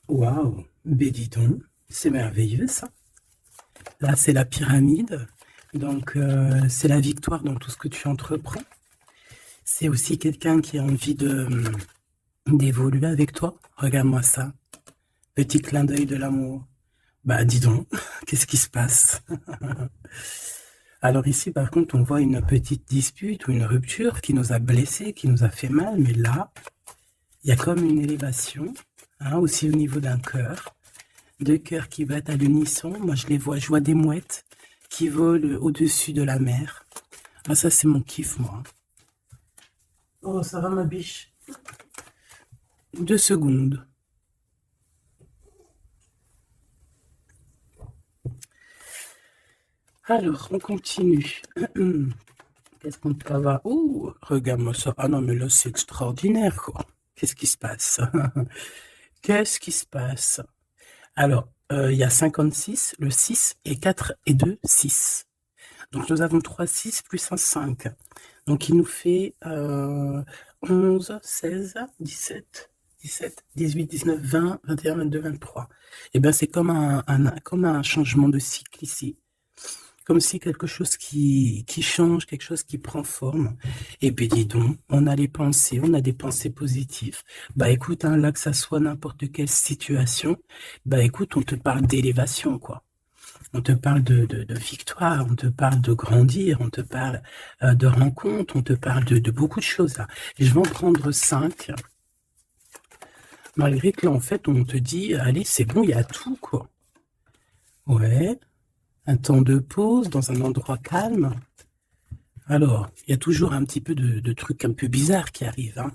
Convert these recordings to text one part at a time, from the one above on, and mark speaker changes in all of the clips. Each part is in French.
Speaker 1: Waouh, ben dis donc, c'est merveilleux ça. Là, c'est la pyramide. Donc, c'est la victoire dans tout ce que tu entreprends. C'est aussi quelqu'un qui a envie d'évoluer avec toi. Regarde-moi ça. Petit clin d'œil de l'amour. Bah, dis donc, qu'est-ce qui se passe? Alors ici, par contre, on voit une petite dispute ou une rupture qui nous a blessés, qui nous a fait mal. Mais là, il y a comme une élévation, hein, aussi au niveau d'un cœur. Deux cœurs qui battent à l'unisson. Moi, je vois des mouettes qui volent au-dessus de la mer. Ah, ça, c'est mon kiff, moi. Oh, ça va, ma biche? 2 secondes. Alors, on continue. Qu'est-ce qu'on peut avoir? Oh, regarde-moi ça. Ah non, mais là, c'est extraordinaire, quoi. Qu'est-ce qui se passe? Qu'est-ce qui se passe? Alors, il y a 56, le 6 et 4 et 2, 6. Donc, nous avons 3 6 plus un 5. Donc, il nous fait 11, 16, 17, 17, 18, 19, 20, 21, 22, 23. Et bien, c'est comme comme un changement de cycle ici. Comme si quelque chose qui change, quelque chose qui prend forme. Et puis dis donc, on a les pensées, on a des pensées positives. Bah écoute, hein, là que ça soit n'importe quelle situation, bah écoute, on te parle d'élévation, quoi. On te parle de victoire, on te parle de grandir, on te parle de rencontre, on te parle de beaucoup de choses là. Et je vais en prendre 5, malgré que là, en fait, on te dit, allez, c'est bon, il y a tout, quoi. Ouais, un temps de pause dans un endroit calme. Alors, il y a toujours un petit peu de trucs un peu bizarres qui arrivent, hein.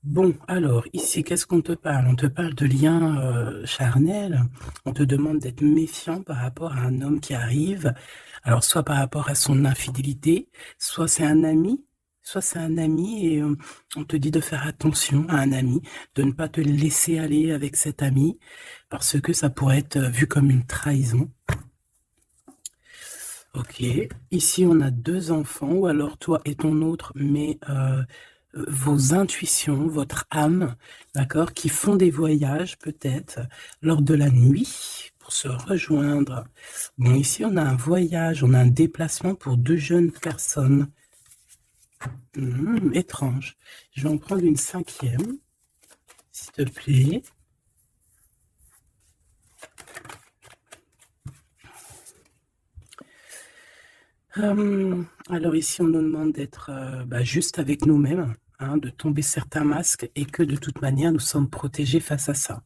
Speaker 1: Bon, alors, ici, qu'est-ce qu'on te parle? On te parle de liens charnels. On te demande d'être méfiant par rapport à un homme qui arrive. Alors, soit par rapport à son infidélité, soit c'est un ami et on te dit de faire attention à un ami, de ne pas te laisser aller avec cet ami parce que ça pourrait être vu comme une trahison. Ok, ici on a 2 enfants, ou alors toi et ton autre, mais vos intuitions, votre âme, d'accord, qui font des voyages peut-être lors de la nuit pour se rejoindre. Bon, ici on a un voyage, on a un déplacement pour 2 jeunes personnes. Étrange. Je vais en prendre une 5e, s'il te plaît. Alors ici, on nous demande d'être juste avec nous-mêmes, hein, de tomber certains masques et que de toute manière, nous sommes protégés face à ça.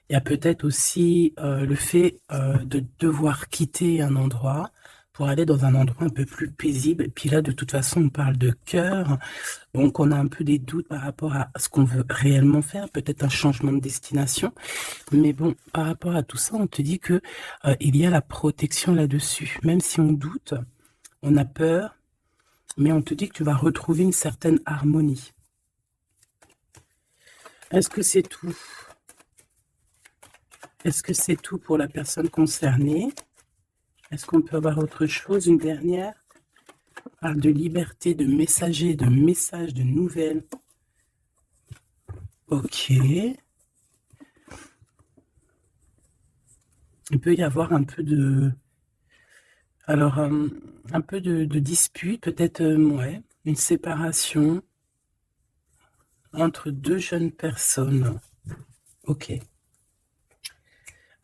Speaker 1: Il y a peut-être aussi le fait de devoir quitter un endroit pour aller dans un endroit un peu plus paisible. Et puis là, de toute façon, on parle de cœur, donc on a un peu des doutes par rapport à ce qu'on veut réellement faire, peut-être un changement de destination. Mais bon, par rapport à tout ça, on te dit que il y a la protection là-dessus. Même si on doute, on a peur, mais on te dit que tu vas retrouver une certaine harmonie. Est-ce que c'est tout? Est-ce que c'est tout pour la personne concernée? Est-ce qu'on peut avoir autre chose, une dernière? On parle de liberté, de messager, de messages, de nouvelles. Ok. Il peut y avoir un peu de... Alors, un peu de dispute, peut-être, ouais, une séparation entre 2 jeunes personnes. Ok.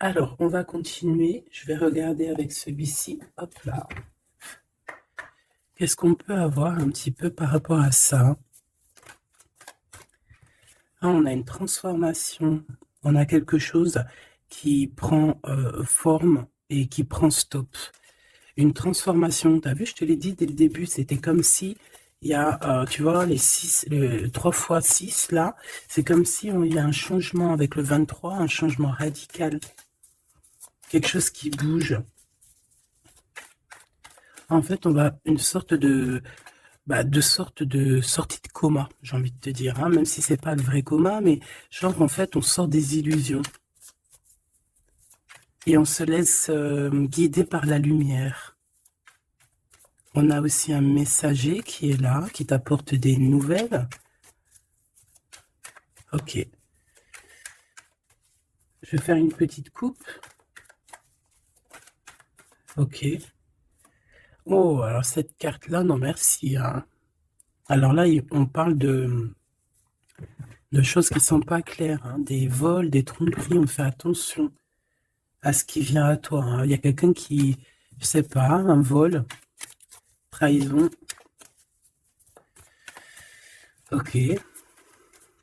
Speaker 1: Alors, on va continuer. Je vais regarder avec celui-ci. Hop là. Qu'est-ce qu'on peut avoir un petit peu par rapport à ça? Ah, on a une transformation. On a quelque chose qui prend forme et qui prend stop. Une transformation. Tu as vu, je te l'ai dit dès le début, c'était comme si il y a, tu vois, les 6, 3 fois 6 là, c'est comme si il y a un changement avec le 23, un changement radical. Quelque chose qui bouge. En fait, on va une sorte de sortie de coma, j'ai envie de te dire, hein, même si c'est pas le vrai coma, mais genre en fait on sort des illusions et on se laisse guider par la lumière. On a aussi un messager qui est là, qui t'apporte des nouvelles. Ok. Je vais faire une petite coupe. Ok. Oh, alors cette carte-là, non merci, hein. Alors là, on parle de choses qui sont pas claires, hein. Des vols, des tromperies, on fait attention à ce qui vient à toi, hein. Il y a quelqu'un qui, je sais pas, un vol, trahison. Ok.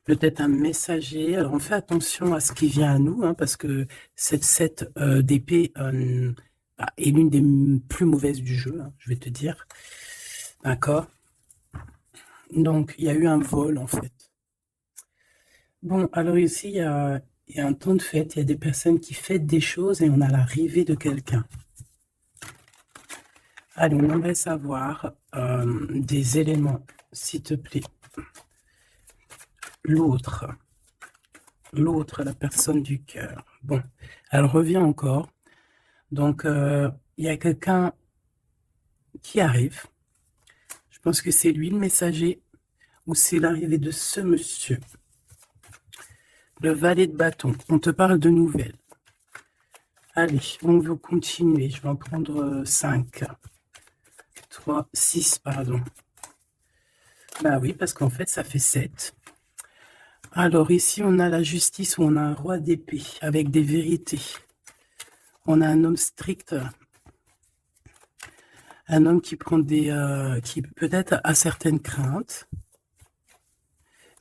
Speaker 1: Peut-être un messager. Alors on fait attention à ce qui vient à nous, hein, parce que cette 7 d'épée est l'une des plus mauvaises du jeu, hein, je vais te dire. D'accord. Donc il y a eu un vol en fait. Bon, alors ici il y a un temps de fête, il y a des personnes qui fêtent des choses et on a l'arrivée de quelqu'un. Allez, on aimerait savoir des éléments, s'il te plaît. L'autre, la personne du cœur. Bon, elle revient encore. Donc, il y a quelqu'un qui arrive. Je pense que c'est lui le messager ou c'est l'arrivée de ce monsieur. Le valet de bâton. On te parle de nouvelles. Allez, on veut continuer. Je vais en prendre 5. 3, 6, pardon. Bah oui, parce qu'en fait, ça fait 7. Alors ici, on a la justice où on a un roi d'épée avec des vérités. On a un homme strict, un homme qui prend qui peut-être a certaines craintes.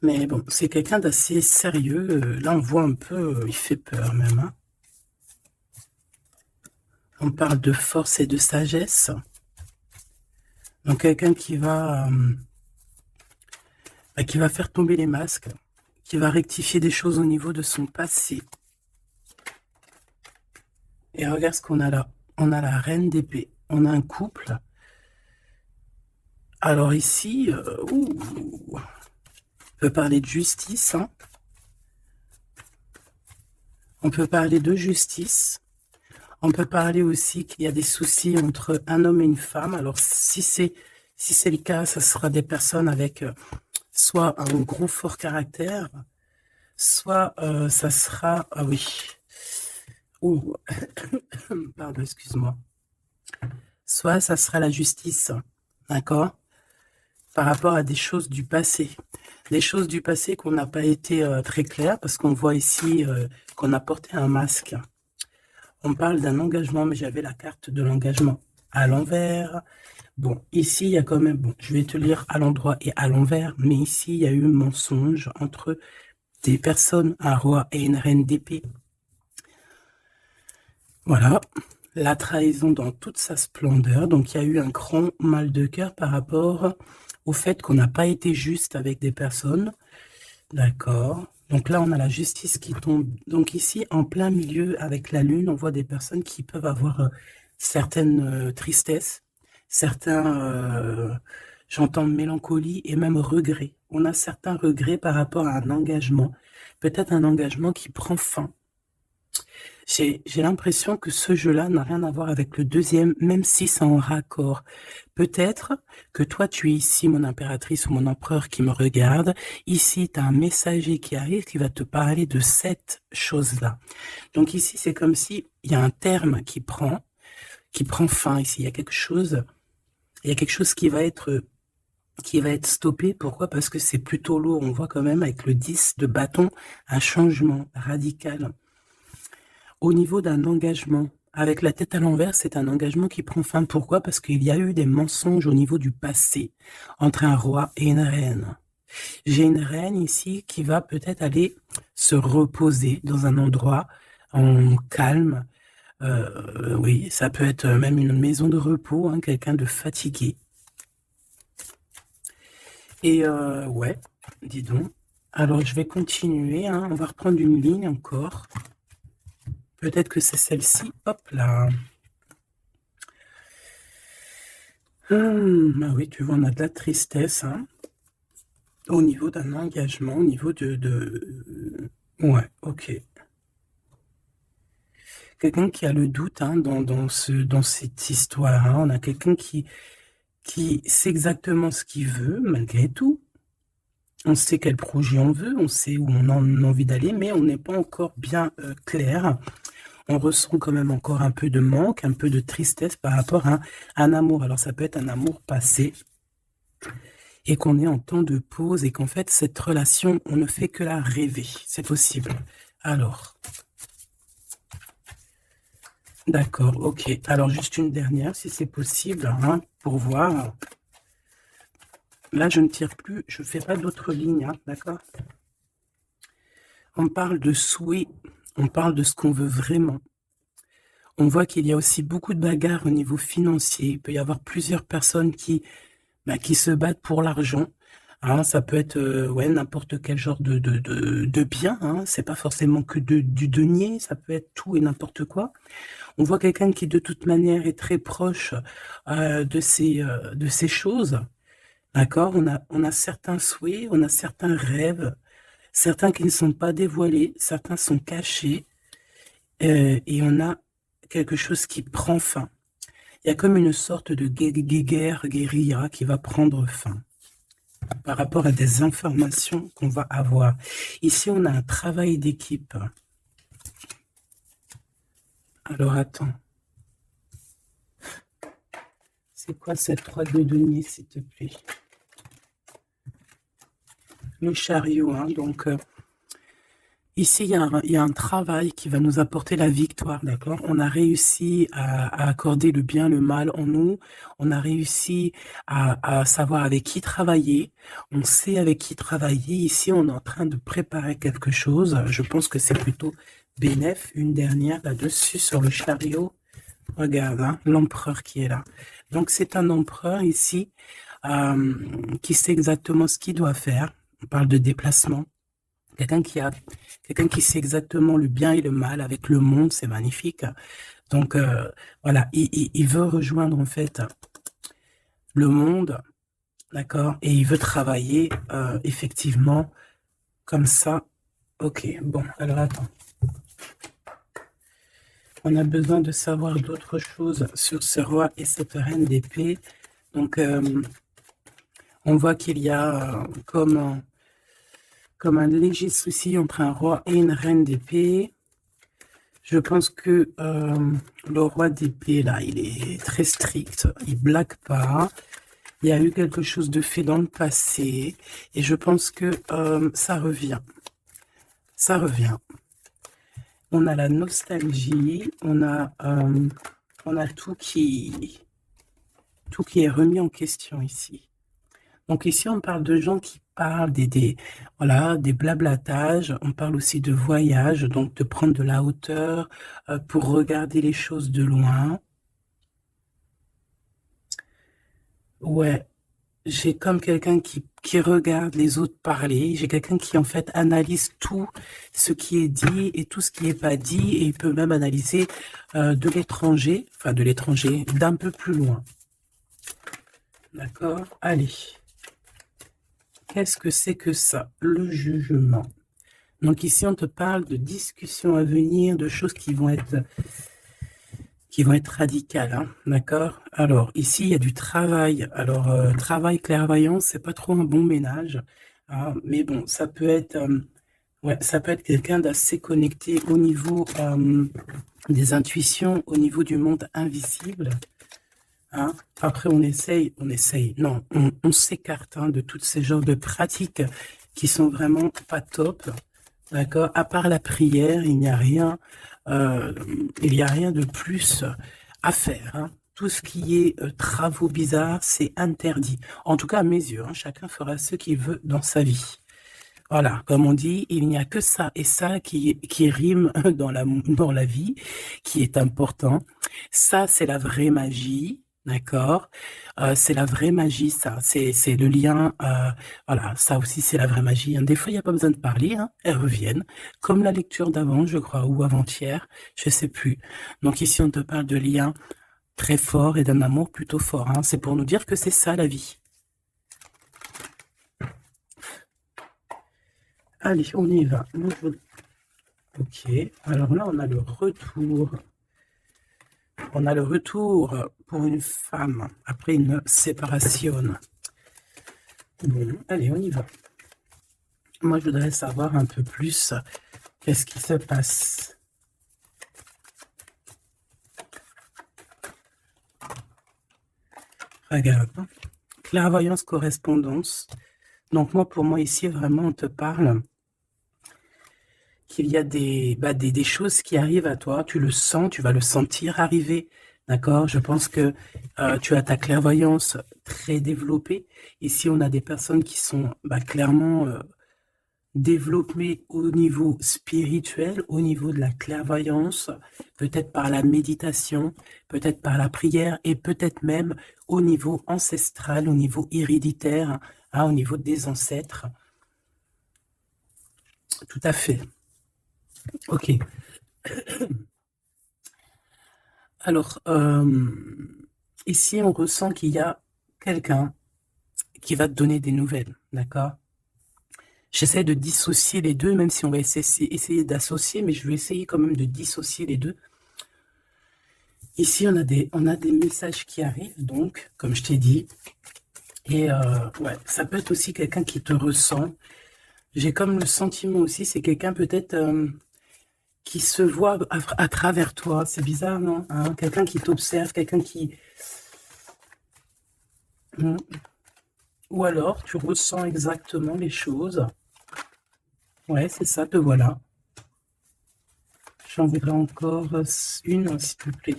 Speaker 1: Mais bon, c'est quelqu'un d'assez sérieux. Là, on voit un peu, il fait peur même, hein. On parle de force et de sagesse. Donc quelqu'un qui va faire tomber les masques, qui va rectifier des choses au niveau de son passé. Et regarde ce qu'on a là. On a la reine d'épée. On a un couple. Alors ici, on peut parler de justice, hein. On peut parler de justice. On peut parler aussi qu'il y a des soucis entre un homme et une femme. Alors si c'est le cas, ça sera des personnes avec soit un gros fort caractère, soit ça sera... Ah oui. Ouh. Pardon, excuse-moi. Soit ça sera la justice, d'accord, par rapport à des choses du passé. Des choses du passé qu'on n'a pas été très claires, parce qu'on voit ici qu'on a porté un masque. On parle d'un engagement, mais j'avais la carte de l'engagement à l'envers. Bon, ici, il y a quand même... Bon, je vais te lire à l'endroit et à l'envers, mais ici, il y a eu un mensonge entre des personnes, un roi et une reine d'épée. Voilà, la trahison dans toute sa splendeur. Donc, il y a eu un grand mal de cœur par rapport au fait qu'on n'a pas été juste avec des personnes. D'accord. Donc là, on a la justice qui tombe. Donc ici, en plein milieu, avec la lune, on voit des personnes qui peuvent avoir certaines tristesses, certains, j'entends mélancolie et même regrets. On a certains regrets par rapport à un engagement, peut-être un engagement qui prend fin. J'ai l'impression que ce jeu-là n'a rien à voir avec le deuxième, même si c'est en raccord. Peut-être que toi, tu es ici, mon impératrice ou mon empereur qui me regarde. Ici, tu as un messager qui arrive qui va te parler de cette chose-là. Donc ici, c'est comme si il y a un terme qui prend fin ici. Il y a quelque chose qui va être stoppé. Pourquoi? Parce que c'est plutôt lourd. On voit quand même avec le 10 de bâton un changement radical. Au niveau d'un engagement, avec la tête à l'envers, c'est un engagement qui prend fin. Pourquoi? Parce qu'il y a eu des mensonges au niveau du passé entre un roi et une reine. J'ai une reine ici qui va peut-être aller se reposer dans un endroit en calme. Oui, ça peut être même une maison de repos, hein, quelqu'un de fatigué. Et ouais, dis donc. Alors, je vais continuer, hein, on va reprendre une ligne encore. Peut-être que c'est celle-ci. Hop là. Ah oui, tu vois, on a de la tristesse, hein, au niveau d'un engagement, au niveau de... Ouais, ok. Quelqu'un qui a le doute, hein, dans cette histoire, hein. On a quelqu'un qui sait exactement ce qu'il veut, malgré tout. On sait quel projet on veut, on sait où on a envie d'aller, mais on n'est pas encore bien clair. On ressent quand même encore un peu de manque, un peu de tristesse par rapport à un amour. Alors ça peut être un amour passé et qu'on est en temps de pause et qu'en fait cette relation, on ne fait que la rêver. C'est possible. Alors, d'accord, ok. Alors juste une dernière si c'est possible, hein, pour voir. Là je ne tire plus, je ne fais pas d'autres lignes, hein, d'accord? On parle de souhait, on parle de ce qu'on veut vraiment. On voit qu'il y a aussi beaucoup de bagarres au niveau financier. Il peut y avoir plusieurs personnes qui se battent pour l'argent. Hein, ça peut être ouais, n'importe quel genre de bien. Hein. C'est pas forcément que du denier, ça peut être tout et n'importe quoi. On voit quelqu'un qui de toute manière est très proche de ces choses. D'accord? On a certains souhaits, on a certains rêves, certains qui ne sont pas dévoilés, certains sont cachés, et on a quelque chose qui prend fin. Il y a comme une sorte de guérilla qui va prendre fin par rapport à des informations qu'on va avoir. Ici, on a un travail d'équipe. Alors, attends. C'est quoi cette 3 de denier, s'il te plaît? Le chariot, hein, donc... Ici, il y a un travail qui va nous apporter la victoire, d'accord? On a réussi à accorder le bien, le mal en nous. On a réussi à savoir avec qui travailler. On sait avec qui travailler. Ici, on est en train de préparer quelque chose. Je pense que c'est plutôt bénéf. Une dernière là-dessus sur le chariot. Regarde, hein, l'empereur qui est là. Donc, c'est un empereur ici qui sait exactement ce qu'il doit faire. On parle de déplacement. Quelqu'un qui sait exactement le bien et le mal avec le monde, c'est magnifique. Donc, voilà, il veut rejoindre en fait le monde, d'accord? Et il veut travailler effectivement comme ça. Ok, bon, alors attends. On a besoin de savoir d'autres choses sur ce roi et cette reine d'épée. Donc, on voit qu'il y a comme un léger souci entre un roi et une reine d'épée. Je pense que le roi d'épée, là, il est très strict, il blague pas. Il y a eu quelque chose de fait dans le passé et je pense que ça revient. Ça revient. On a la nostalgie, on a tout qui est remis en question ici. Donc ici, on parle de gens qui parlent voilà, des blablatages. On parle aussi de voyage, donc de prendre de la hauteur pour regarder les choses de loin. Ouais, j'ai comme quelqu'un qui regarde les autres parler. J'ai quelqu'un qui, en fait, analyse tout ce qui est dit et tout ce qui n'est pas dit. Et il peut même analyser de l'étranger, enfin de l'étranger, d'un peu plus loin. D'accord? Allez. Qu'est-ce que c'est que ça? Le jugement. Donc ici, on te parle de discussions à venir, de choses qui vont être radicales, hein, d'accord? Alors, ici, il y a du travail. Alors, travail clairvoyant, c'est pas trop un bon ménage, hein, mais bon, ça peut être, ouais, ça peut être quelqu'un d'assez connecté au niveau des intuitions, au niveau du monde invisible. Hein. Après, on essaye, non, on s'écarte de toutes ces genres de pratiques qui sont vraiment pas top, d'accord? À part la prière, il n'y a rien, de plus à faire. Hein. Tout ce qui est travaux bizarres, c'est interdit. En tout cas, à mes yeux, hein, chacun fera ce qu'il veut dans sa vie. Voilà, comme on dit, il n'y a que ça et ça qui rime dans la vie, qui est important. Ça, c'est la vraie magie. D'accord, c'est la vraie magie, ça. C'est le lien. Voilà, ça aussi, c'est la vraie magie. Hein. Des fois, il n'y a pas besoin de parler. Hein. Elles reviennent, comme la lecture d'avant, je crois, ou avant-hier, je sais plus. Donc ici, on te parle de liens très forts et d'un amour plutôt fort. Hein. C'est pour nous dire que c'est ça la vie. Allez, on y va. Ok, alors là, on a le retour. On a le retour pour une femme après une séparation. Bon, allez, on y va. Moi, je voudrais savoir un peu plus qu'est-ce qui se passe. Regarde. Clairvoyance, correspondance. Donc moi, pour moi, ici, vraiment, on te parle qu'il y a des choses qui arrivent à toi. Tu le sens, tu vas le sentir arriver. D'accord? Je pense que tu as ta clairvoyance très développée. Ici, on a des personnes qui sont clairement développées au niveau spirituel, au niveau de la clairvoyance, peut-être par la méditation, peut-être par la prière et peut-être même au niveau ancestral, au niveau héréditaire, hein, au niveau des ancêtres. Tout à fait. Ok. Alors, ici, on ressent qu'il y a quelqu'un qui va te donner des nouvelles, d'accord? J'essaie de dissocier les deux, même si on va essayer d'associer, mais je vais essayer quand même de dissocier les deux. Ici, on a des messages qui arrivent, donc, comme je t'ai dit. Et ouais, ça peut être aussi quelqu'un qui te ressent. J'ai comme le sentiment aussi, c'est quelqu'un peut-être qui se voit à travers toi. C'est bizarre, non? Hein, quelqu'un qui t'observe, quelqu'un qui... Hmm. Ou alors, tu ressens exactement les choses. Ouais, c'est ça, te voilà. J'en voudrais encore une, s'il te plaît.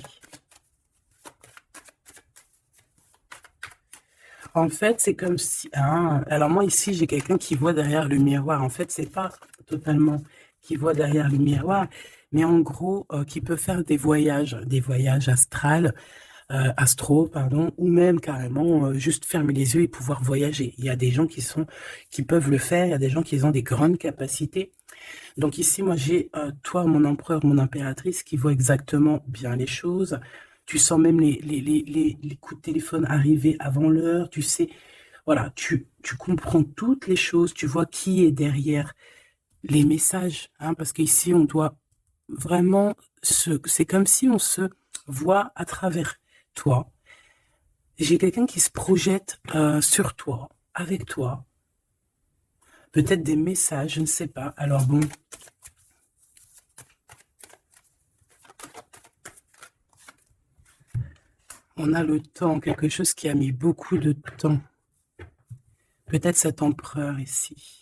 Speaker 1: En fait, c'est comme si... Ah, alors moi, ici, j'ai quelqu'un qui voit derrière le miroir. En fait, c'est pas totalement qui voit derrière le miroir, mais en gros, qui peut faire des voyages astro, pardon, ou même carrément juste fermer les yeux et pouvoir voyager. Il y a des gens qui peuvent le faire, il y a des gens qui ont des grandes capacités. Donc ici, moi, j'ai toi, mon empereur, mon impératrice, qui voit exactement bien les choses. Tu sens même les coups de téléphone arriver avant l'heure. Tu sais, voilà, tu comprends toutes les choses. Tu vois qui est derrière les messages, hein, parce qu'ici, on doit vraiment c'est comme si on se voit à travers toi. J'ai quelqu'un qui se projette sur toi, avec toi. Peut-être des messages, je ne sais pas. Alors bon, on a le temps, quelque chose qui a mis beaucoup de temps. Peut-être cet empereur ici.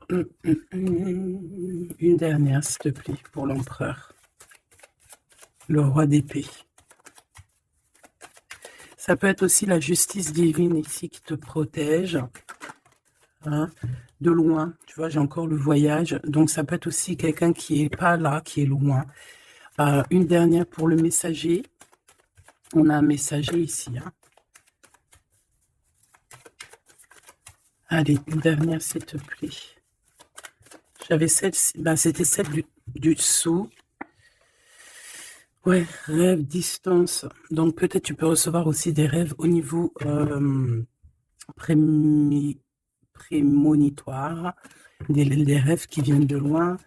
Speaker 1: 2, 3, 4, 5, 6. Une dernière, s'il te plaît, pour l'empereur. Le roi d'épée. Ça peut être aussi la justice divine ici qui te protège. Hein, de loin, tu vois, j'ai encore le voyage. Donc, ça peut être aussi quelqu'un qui est pas là, qui est loin. Une dernière pour le messager. On a un messager ici. Hein. Allez, une dernière, s'il te plaît. J'avais celle-ci. C'était celle du dessous. Ouais, rêve, distance. Donc, peut-être tu peux recevoir aussi des rêves au niveau prémonitoire. Des rêves qui viennent de loin.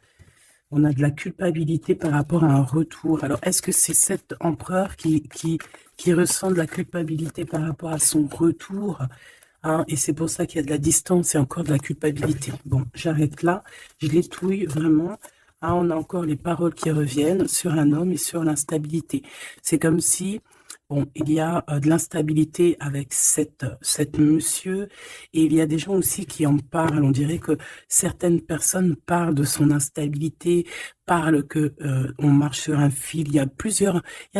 Speaker 1: On a de la culpabilité par rapport à un retour. Alors, est-ce que c'est cet empereur qui ressent de la culpabilité par rapport à son retour, hein, et c'est pour ça qu'il y a de la distance et encore de la culpabilité. Bon, j'arrête là. Je l'étouille vraiment. Ah, on a encore les paroles qui reviennent sur un homme et sur l'instabilité. C'est comme si, bon, il y a de l'instabilité avec cette monsieur, et il y a des gens aussi qui en parlent. On dirait que certaines personnes parlent de son instabilité, parlent que on marche sur un fil. Il y a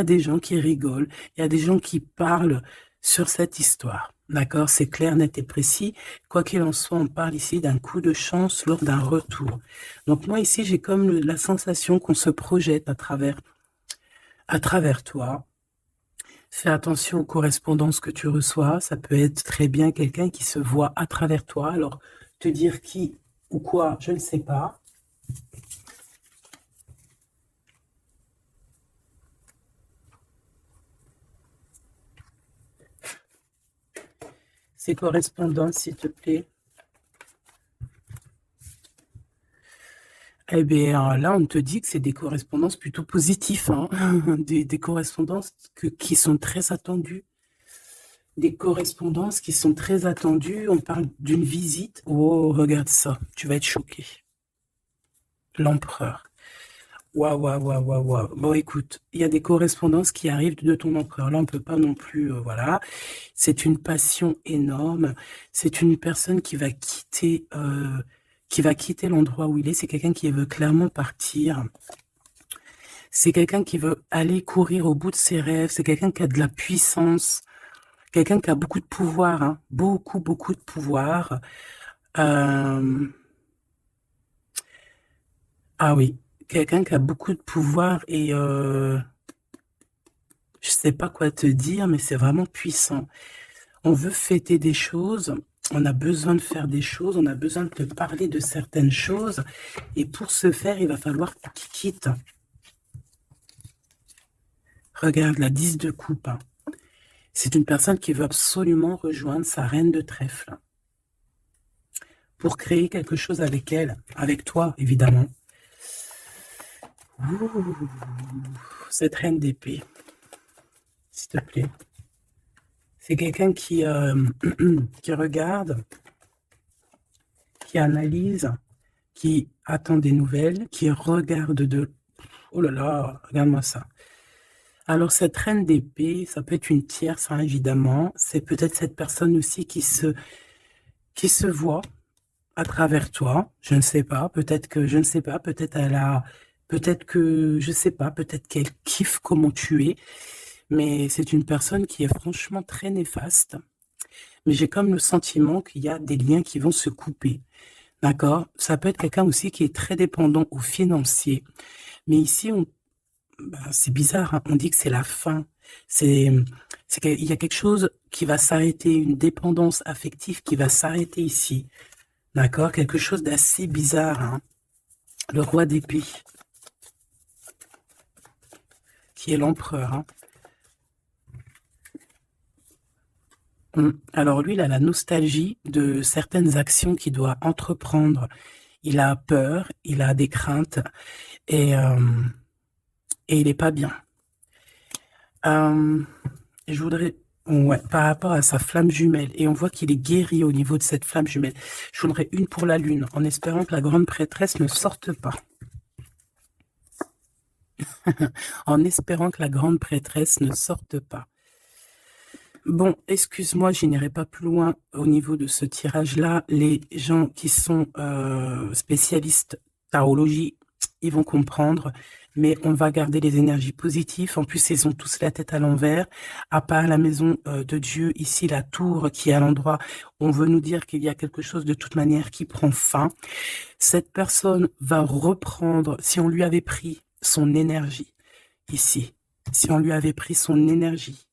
Speaker 1: des gens qui rigolent, il y a des gens qui parlent sur cette histoire. D'accord, c'est clair, net et précis. Quoi qu'il en soit, on parle ici d'un coup de chance lors d'un retour. Donc moi ici, j'ai comme la sensation qu'on se projette à travers toi. Fais attention aux correspondances que tu reçois. Ça peut être très bien quelqu'un qui se voit à travers toi. Alors, te dire qui ou quoi, je ne sais pas. Ces correspondances, s'il te plaît. Eh bien, là, on te dit que c'est des correspondances plutôt positives, hein. Des correspondances qui sont très attendues. Des correspondances qui sont très attendues. On parle d'une visite. Oh, regarde ça. Tu vas être choqué. L'empereur. Waouh, waouh, waouh, waouh, waouh. Bon, écoute, il y a des correspondances qui arrivent de ton empereur. Là, on peut pas non plus, voilà. C'est une passion énorme. C'est une personne qui va quitter l'endroit où il est. C'est quelqu'un qui veut clairement partir. C'est quelqu'un qui veut aller courir au bout de ses rêves. C'est quelqu'un qui a de la puissance. Quelqu'un qui a beaucoup de pouvoir, hein. Beaucoup, beaucoup de pouvoir. Euh, Ah oui, quelqu'un qui a beaucoup de pouvoir et je sais pas quoi te dire, mais c'est vraiment puissant. On veut fêter des choses, on a besoin de faire des choses, on a besoin de te parler de certaines choses, et pour ce faire, il va falloir que tu quittes. Regarde, la 10 de coupe, hein. C'est une personne qui veut absolument rejoindre sa reine de trèfle pour créer quelque chose avec elle, avec toi, évidemment. Ouh, cette reine d'épée, s'il te plaît. C'est quelqu'un qui regarde, qui analyse, qui attend des nouvelles, qui regarde de... Oh là là, regarde-moi ça. Alors, cette reine d'épée, ça peut être une tierce, hein, évidemment. C'est peut-être cette personne aussi qui se voit à travers toi. Je ne sais pas. Peut-être que, je ne sais pas. Peut-être elle a... Peut-être que, je sais pas. Peut-être qu'elle kiffe comment tu es. Mais c'est une personne qui est franchement très néfaste. Mais j'ai comme le sentiment qu'il y a des liens qui vont se couper. D'accord? Ça peut être quelqu'un aussi qui est très dépendant au financier. Mais ici, c'est bizarre, hein, on dit que c'est la fin. C'est, c'est qu'il y a quelque chose qui va s'arrêter, une dépendance affective qui va s'arrêter ici. D'accord? Quelque chose d'assez bizarre, hein. Le roi d'épée, qui est l'empereur, hein. Alors lui, il a la nostalgie de certaines actions qu'il doit entreprendre. Il a peur, il a des craintes et, euh, et il n'est pas bien. Je voudrais, ouais, par rapport à sa flamme jumelle, et on voit qu'il est guéri au niveau de cette flamme jumelle. Je voudrais une pour la lune, en espérant que la grande prêtresse ne sorte pas. En espérant que la grande prêtresse ne sorte pas. Bon, excuse-moi, je n'irai pas plus loin au niveau de ce tirage-là. Les gens qui sont spécialistes tarologie, ils vont comprendre, mais on va garder les énergies positives. En plus, ils ont tous la tête à l'envers. À part la maison de Dieu, ici, la tour qui est à l'endroit, on veut nous dire qu'il y a quelque chose de toute manière qui prend fin. Cette personne va reprendre, si on lui avait pris son énergie, ici, si on lui avait pris son énergie,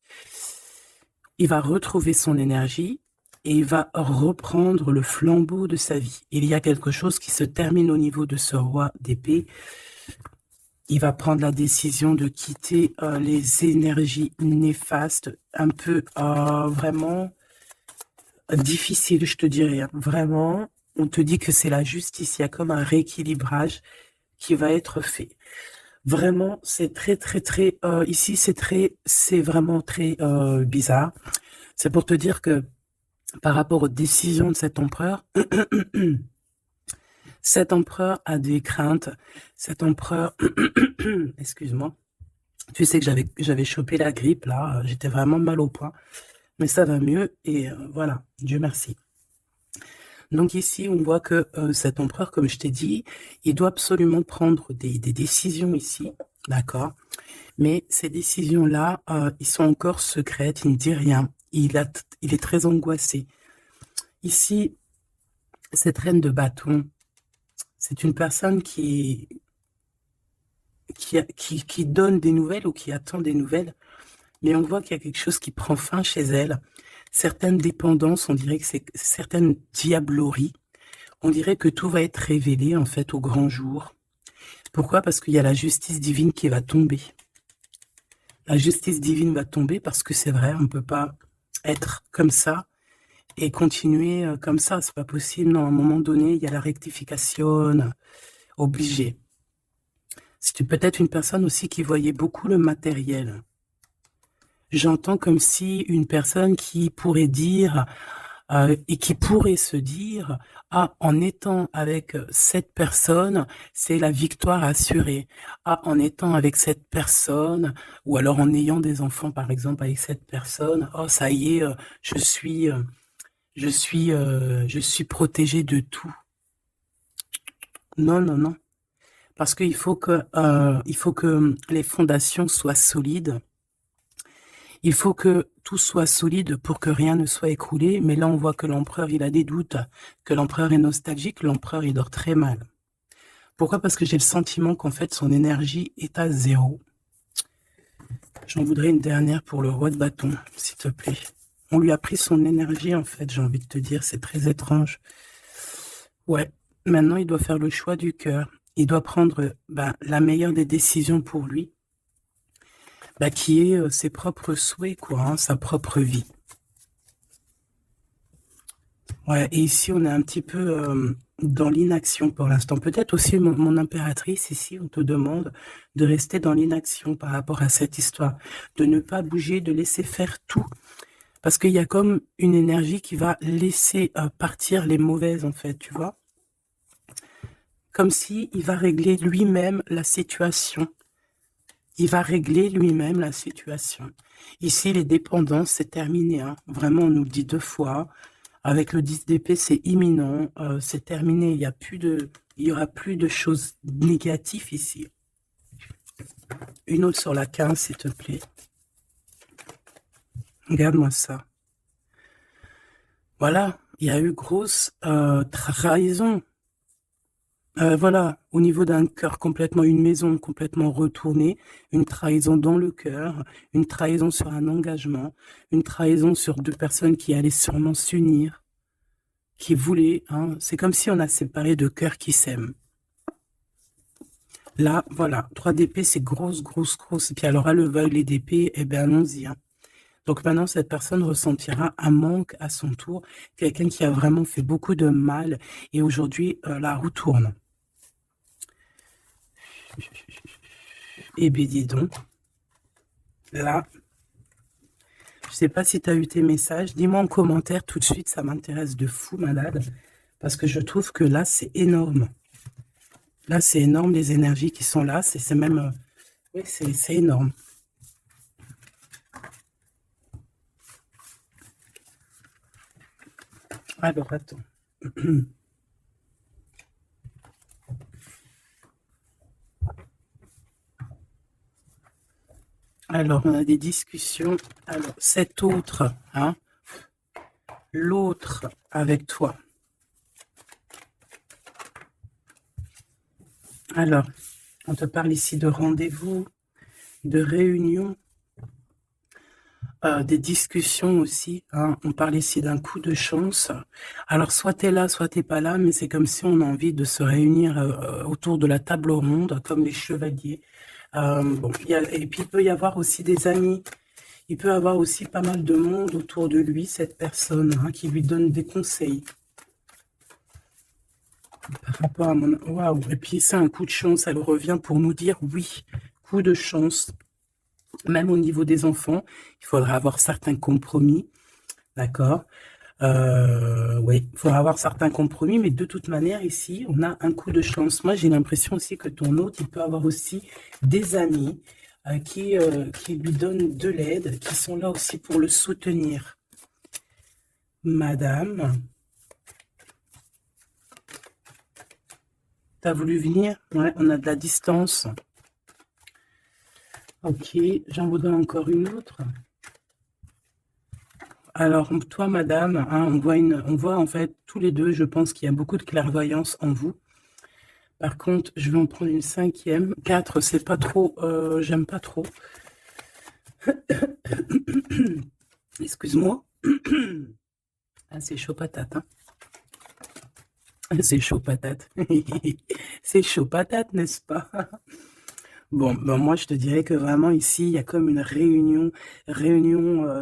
Speaker 1: il va retrouver son énergie et il va reprendre le flambeau de sa vie. Il y a quelque chose qui se termine au niveau de ce roi d'épée. Il va prendre la décision de quitter les énergies néfastes, un peu vraiment difficiles, je te dirais, hein. Vraiment, on te dit que c'est la justice. Il y a comme un rééquilibrage qui va être fait. Vraiment, c'est très, très, très... ici, c'est vraiment très bizarre. C'est pour te dire que par rapport aux décisions de cet empereur, cet empereur a des craintes. Cet empereur... Excuse-moi. Tu sais que j'avais chopé la grippe, là. J'étais vraiment mal au point. Mais ça va mieux. Et voilà, Dieu merci. Donc ici, on voit que cet empereur, comme je t'ai dit, il doit absolument prendre des décisions ici, d'accord? Mais ces décisions-là, ils sont encore secrètes, il ne dit rien. Il est très angoissé. Ici, cette reine de bâton, c'est une personne qui donne des nouvelles ou qui attend des nouvelles, mais on voit qu'il y a quelque chose qui prend fin chez elle. Certaines dépendances, on dirait que c'est certaines diableries. On dirait que tout va être révélé, en fait, au grand jour. Pourquoi? Parce qu'il y a la justice divine qui va tomber. La justice divine va tomber parce que c'est vrai, on ne peut pas être comme ça et continuer comme ça. C'est pas possible. Non, à un moment donné, il y a la rectification. obligé. C'est peut-être une personne aussi qui voyait beaucoup le matériel. J'entends comme si une personne qui pourrait dire et qui pourrait se dire, ah, en étant avec cette personne, c'est la victoire assurée. Ah, en étant avec cette personne, ou alors en ayant des enfants, par exemple, avec cette personne, oh, ça y est, je suis protégée de tout. Non, non, non. Parce qu'il il faut que les fondations soient solides. Il faut que tout soit solide pour que rien ne soit écroulé. Mais là, on voit que l'empereur, il a des doutes, que l'empereur est nostalgique, l'empereur, il dort très mal. Pourquoi? Parce que j'ai le sentiment qu'en fait, son énergie est à zéro. J'en voudrais une dernière pour le roi de bâton, s'il te plaît. On lui a pris son énergie, en fait, j'ai envie de te dire. C'est très étrange. Ouais. Maintenant, il doit faire le choix du cœur. Il doit prendre la meilleure des décisions pour lui. Qui est ses propres souhaits, quoi, hein, sa propre vie. Ouais, et ici, on est un petit peu dans l'inaction pour l'instant. Peut-être aussi, mon impératrice, ici, on te demande de rester dans l'inaction par rapport à cette histoire, de ne pas bouger, de laisser faire tout. Parce qu'il y a comme une énergie qui va laisser partir les mauvaises, en fait, tu vois. Comme si il va régler lui-même la situation. Il va régler lui-même la situation. Ici, les dépendances, c'est terminé. Hein. Vraiment, on nous le dit 2 fois. Avec le 10 d'épée, c'est imminent. C'est terminé. Il y aura plus de choses négatives ici. Une autre sur la 15, s'il te plaît. Regarde-moi ça. Voilà. Il y a eu grosse trahison. Voilà, au niveau d'un cœur complètement, une maison complètement retournée, une trahison dans le cœur, une trahison sur un engagement, une trahison sur 2 personnes qui allaient sûrement s'unir, qui voulaient, hein, c'est comme si on a séparé 2 cœurs qui s'aiment. Là, voilà, 3 d'épée, c'est grosse. Et puis alors, à le violet d'épée, eh bien, allons-y. Hein. Donc maintenant, cette personne ressentira un manque à son tour, quelqu'un qui a vraiment fait beaucoup de mal, et aujourd'hui, la roue tourne. Eh bien, dis donc, là, je sais pas si tu as eu tes messages. Dis-moi en commentaire tout de suite, ça m'intéresse de fou, malade, parce que je trouve que là, c'est énorme. Là, c'est énorme, les énergies qui sont là. C'est même... oui, c'est énorme. Alors, attends. Alors, on a des discussions. Alors, cet autre, hein, l'autre avec toi. Alors, on te parle ici de rendez-vous, de réunion, des discussions aussi. Hein. On parle ici d'un coup de chance. Alors, soit tu es là, soit tu n'es pas là, mais c'est comme si on a envie de se réunir autour de la table ronde, comme les chevaliers. Et puis, il peut y avoir aussi des amis. Il peut y avoir aussi pas mal de monde autour de lui, cette personne, hein, qui lui donne des conseils. Par rapport à mon... Waouh. Et puis, c'est un coup de chance. Elle revient pour nous dire, oui, coup de chance. Même au niveau des enfants, il faudra avoir certains compromis. D'accord? Oui, il faudra avoir certains compromis, mais de toute manière, ici, on a un coup de chance. Moi, j'ai l'impression aussi que ton hôte, il peut avoir aussi des amis qui lui donnent de l'aide, qui sont là aussi pour le soutenir. Madame, t'as voulu venir? Ouais, on a de la distance. Ok, j'en voudrais encore une autre. Alors, toi, madame, hein, on voit en fait tous les deux, je pense qu'il y a beaucoup de clairvoyance en vous. Par contre, je vais en prendre une 5e. 4, c'est pas trop, j'aime pas trop. Excuse-moi. Ah, c'est chaud patate, hein. C'est chaud patate. C'est chaud patate, n'est-ce pas? Bon, moi, je te dirais que vraiment, ici, il y a comme une réunion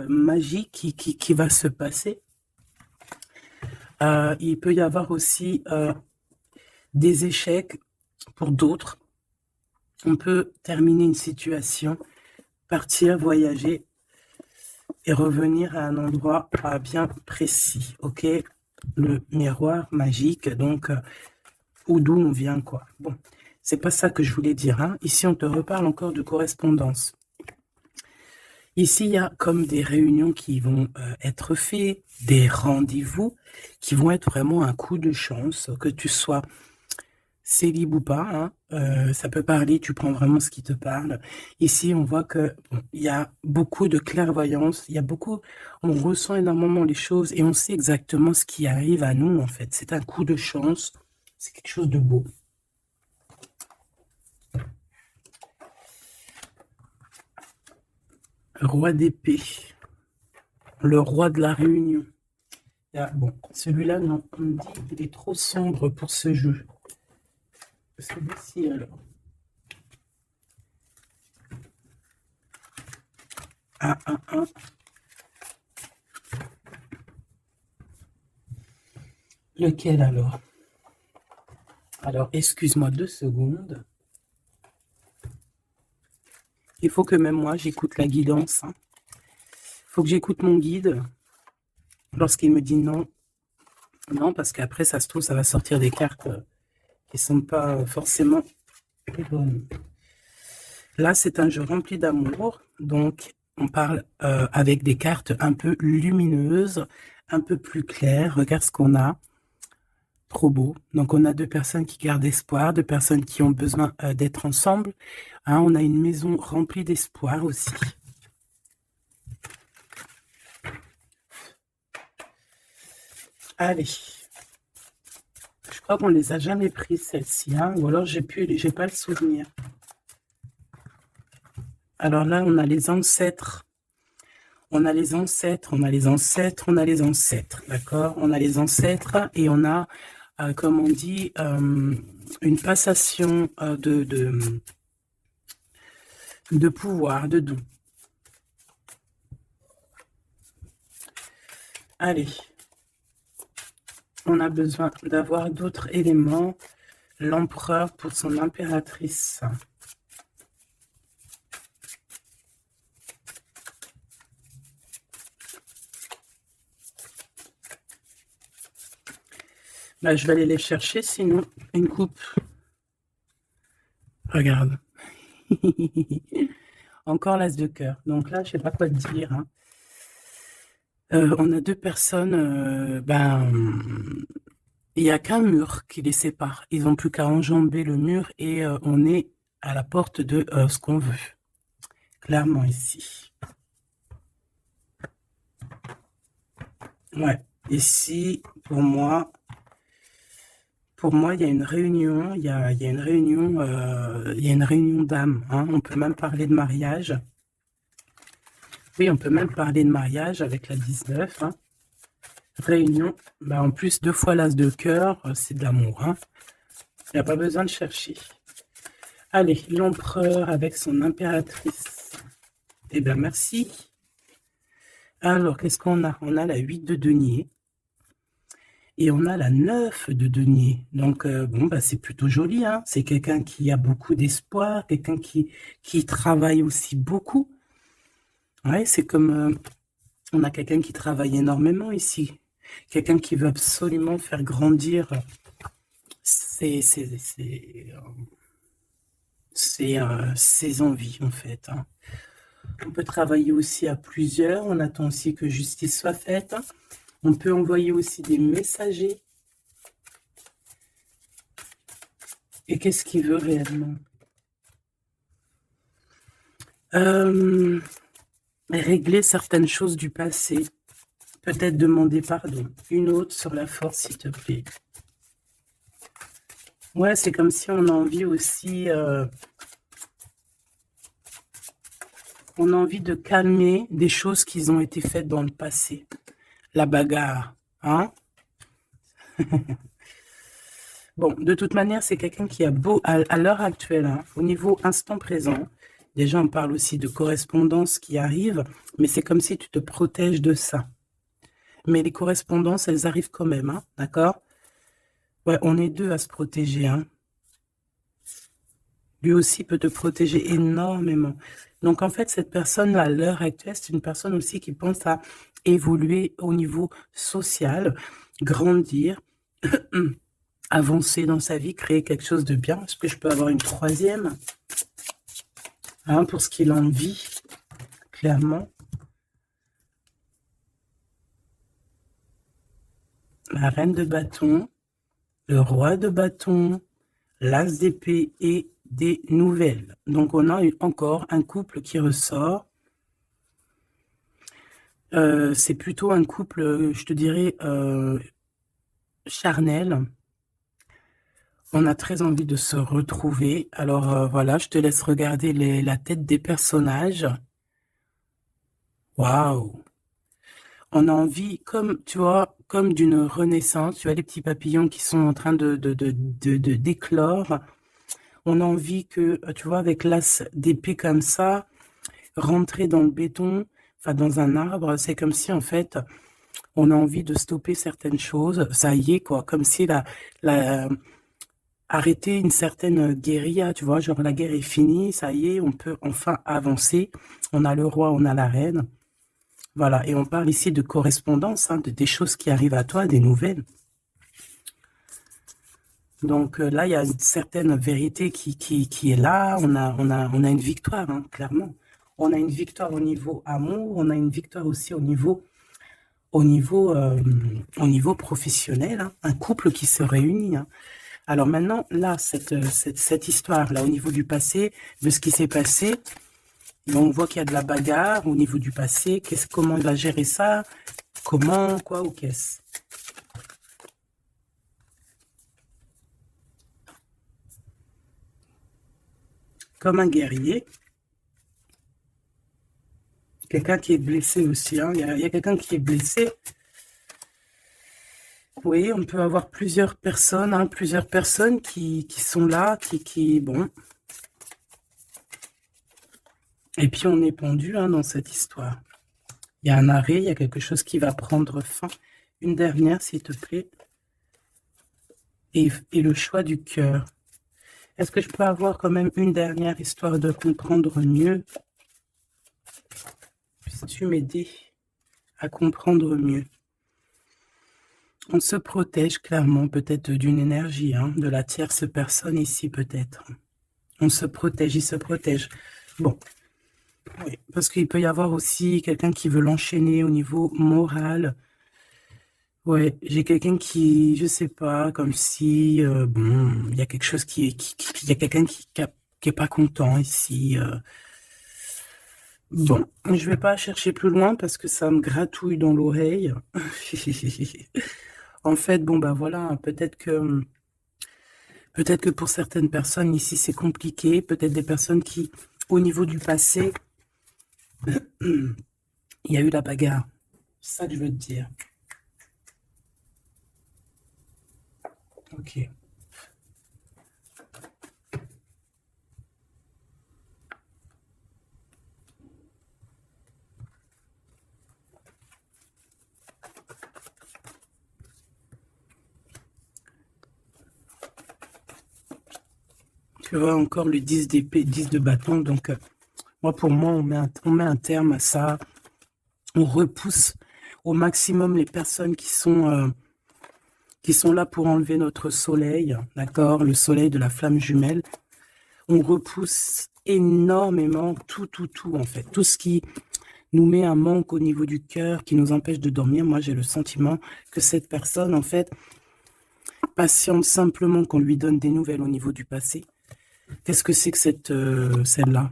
Speaker 1: magique qui va se passer. Il peut y avoir aussi des échecs Pour d'autres, on peut terminer une situation, partir, voyager et revenir à un endroit bien précis, ok? Le miroir magique, donc, ou d'où on vient, quoi. Bon, c'est pas ça que je voulais dire, hein. Ici, on te reparle encore de correspondance. Ici, il y a comme des réunions qui vont être faites, des rendez-vous qui vont être vraiment un coup de chance, que tu sois célib ou pas, hein, ça peut parler, tu prends vraiment ce qui te parle. Ici, on voit que bon, il y a beaucoup de clairvoyance, il y a beaucoup, on ressent énormément les choses et on sait exactement ce qui arrive à nous, en fait. C'est un coup de chance, c'est quelque chose de beau. Roi d'épée, le roi de la réunion. Bon, celui-là, non, on me dit qu'il est trop sombre pour ce jeu. Celui-ci, alors. Ah. Lequel alors? Alors, excuse-moi 2 secondes. Il faut que même moi, j'écoute la guidance. Il faut que j'écoute mon guide lorsqu'il me dit non. Non, parce qu'après, ça se trouve, ça va sortir des cartes qui ne sont pas forcément les bonnes. Là, c'est un jeu rempli d'amour. Donc, on parle avec des cartes un peu lumineuses, un peu plus claires. Regarde ce qu'on a. Trop beau. Donc, on a 2 personnes qui gardent espoir, 2 personnes qui ont besoin d'être ensemble. Hein, on a une maison remplie d'espoir aussi. Allez. Je crois qu'on ne les a jamais prises, celles-ci, hein, ou alors j'ai pas le souvenir. Alors là, on a les ancêtres. On a les ancêtres, on a les ancêtres, on a les ancêtres, d'accord? On a les ancêtres et on a, comme on dit, une passation de pouvoir, de don. Allez. On a besoin d'avoir d'autres éléments. L'empereur pour son impératrice. Bah, je vais aller les chercher, sinon une coupe. Regarde. Encore l'as de cœur. Donc là, je sais pas quoi te dire. Hein. On a 2 personnes, il n'y a qu'un mur qui les sépare. Ils n'ont plus qu'à enjamber le mur et on est à la porte de ce qu'on veut. Clairement ici. Ouais. Ici, pour moi, il y a une réunion. Il y a une réunion. Il y a une réunion d'âmes. Hein. On peut même parler de mariage. Oui, on peut même parler de mariage avec la 19. Hein. Réunion. Bah, en plus, 2 fois l'as de cœur, c'est de l'amour. Hein. Il n'y a pas besoin de chercher. Allez, l'empereur avec son impératrice. Eh bien, merci. Alors, qu'est-ce qu'on a? On a la 8 de denier. Et on a la 9 de denier. Donc, bon, bah, c'est plutôt joli. Hein. C'est quelqu'un qui a beaucoup d'espoir, quelqu'un qui travaille aussi beaucoup. Ouais, c'est comme... on a quelqu'un qui travaille énormément ici. Quelqu'un qui veut absolument faire grandir ses envies, en fait. Hein. On peut travailler aussi à plusieurs. On attend aussi que justice soit faite. Hein. On peut envoyer aussi des messagers. Et qu'est-ce qu'il veut réellement? Régler certaines choses du passé. Peut-être demander pardon. Une autre sur la force, s'il te plaît. Ouais, c'est comme si on a envie aussi... on a envie de calmer des choses qui ont été faites dans le passé. La bagarre, hein? Bon, de toute manière, c'est quelqu'un qui a beau, à l'heure actuelle, hein, au niveau instant présent, déjà on parle aussi de correspondance qui arrive, mais c'est comme si tu te protèges de ça. Mais les correspondances, elles arrivent quand même, hein, d'accord? Ouais, on est 2 à se protéger, hein. Lui aussi peut te protéger énormément. Donc, en fait, cette personne-là, à l'heure actuelle, c'est une personne aussi qui pense à évoluer au niveau social, grandir, avancer dans sa vie, créer quelque chose de bien. Est-ce que je peux avoir une troisième, hein, pour ce qu'il en vit, clairement? La reine de bâton, le roi de bâton, l'as d'épée et des nouvelles. Donc, on a encore un couple qui ressort. C'est plutôt un couple, je te dirais, charnel. On a très envie de se retrouver. Alors, voilà, je te laisse regarder la tête des personnages. Waouh! On a envie, comme, tu vois, comme d'une renaissance. Tu vois les petits papillons qui sont en train d'éclore. On a envie que, tu vois, avec l'as d'épée comme ça, rentrer dans le béton, enfin dans un arbre, c'est comme si, en fait, on a envie de stopper certaines choses. Ça y est, quoi, comme si arrêter une certaine guérilla, tu vois, genre la guerre est finie, ça y est, on peut enfin avancer. On a le roi, on a la reine. Voilà, et on parle ici de correspondance, hein, des choses qui arrivent à toi, des nouvelles. Donc là, il y a une certaine vérité qui est là. On a une victoire, hein, clairement. On a une victoire au niveau amour, on a une victoire aussi au niveau professionnel, hein, un couple qui se réunit. Hein. Alors maintenant, là, cette histoire-là, au niveau du passé, de ce qui s'est passé, on voit qu'il y a de la bagarre au niveau du passé. Comment il va gérer ça? Comment, quoi ou qu'est-ce? Comme un guerrier. Quelqu'un qui est blessé aussi. Hein. Il y a quelqu'un qui est blessé. Oui, on peut avoir plusieurs personnes, hein, qui sont là, bon. Et puis on est pendu, hein, dans cette histoire. Il y a un arrêt, il y a quelque chose qui va prendre fin. Une dernière, s'il te plaît. Et le choix du cœur. Est-ce que je peux avoir quand même une dernière histoire de comprendre mieux? Puisses-tu m'aider à comprendre mieux? On se protège clairement peut-être d'une énergie, hein, de la tierce personne ici peut-être. On se protège, il se protège. Bon, oui, parce qu'il peut y avoir aussi quelqu'un qui veut l'enchaîner au niveau moral. Ouais, j'ai quelqu'un qui, je sais pas, comme si, bon, il y a quelque chose il y a quelqu'un qui est pas content ici. Bon, je vais pas chercher plus loin parce que ça me gratouille dans l'oreille. En fait, bon, bah voilà, peut-être que pour certaines personnes ici, c'est compliqué. Peut-être des personnes qui, au niveau du passé, il y a eu la bagarre. C'est ça que je veux te dire. Ok. Tu vois encore le 10 d'épée, 10 de bâton. Donc, pour moi, on met un terme à ça. On repousse au maximum les personnes qui sont là pour enlever notre soleil, d'accord, le soleil de la flamme jumelle. On repousse énormément tout, en fait. Tout ce qui nous met un manque au niveau du cœur, qui nous empêche de dormir. Moi, j'ai le sentiment que cette personne, en fait, patiente simplement qu'on lui donne des nouvelles au niveau du passé. Qu'est-ce que c'est que celle-là?